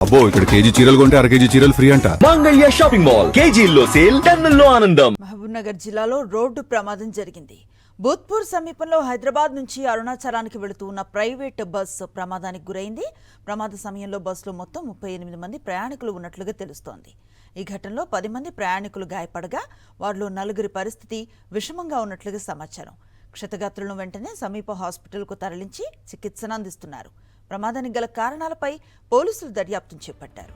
అబ్బో ఇక్కడ కేజీ చీరలు కొంటే అర కేజీ చీరలు ఫ్రీ అంట. మంగళ్య షాపింగ్ మాల్ కేజీల్లో సేల్, టన్నుల్లో ఆనందం. మహబూబ్నగర్ జిల్లాలో రోడ్డు ప్రమాదం జరిగింది. భూత్పూర్ సమీపంలో హైదరాబాద్ నుంచి అరుణాచలానికి వెళుతూ ఉన్న ప్రైవేట్ బస్సు ప్రమాదానికి గురైంది. ప్రమాద సమయంలో బస్సులో మొత్తం 38 మంది ప్రయాణికులు ఉన్నట్లుగా తెలుస్తోంది. ఈ ఘటనలో 10 మంది ప్రయాణికులు గాయపడగా వారిలో 4 పరిస్థితి విషమంగా ఉన్నట్లుగా సమాచారం. క్షతగాత్రులను వెంటనే సమీప హాస్పిటల్కు తరలించి చికిత్సను అందిస్తున్నారు. ప్రమాదానికి గల కారణాలపై పోలీసులు దర్యాప్తు చేపట్టారు.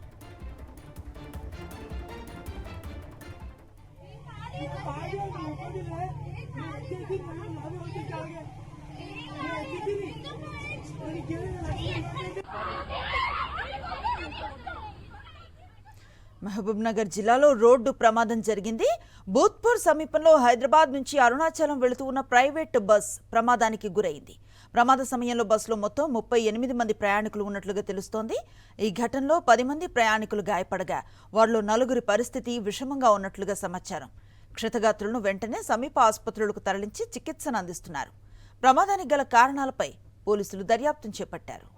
మహబూబ్నగర్ జిల్లాలో రోడ్డు ప్రమాదం జరిగింది. భూత్పూర్ సమీపంలో హైదరాబాద్ నుంచి అరుణాచలం వెళుతూ ఉన్న ప్రైవేట్ బస్ ప్రమాదానికి గురైంది. ప్రమాద సమయంలో బస్సులో మొత్తం 38 మంది ప్రయాణికులు ఉన్నట్లుగా తెలుస్తోంది. ఈ ఘటనలో 10 మంది ప్రయాణికులు గాయపడగా వారిలో 4 పరిస్థితి విషమంగా ఉన్నట్లుగా సమాచారం. క్షతగాత్రులను వెంటనే సమీప ఆసుపత్రులకు తరలించి చికిత్సను అందిస్తున్నారు. ప్రమాదానికి గల కారణాలపై పోలీసులు దర్యాప్తు చేపట్టారు.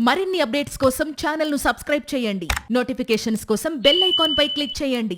మరిన్ని అప్డేట్స్ కోసం ఛానల్ ను సబ్స్క్రైబ్ చేయండి. నోటిఫికేషన్స్ కోసం బెల్ ఐకాన్ పై క్లిక్ చేయండి.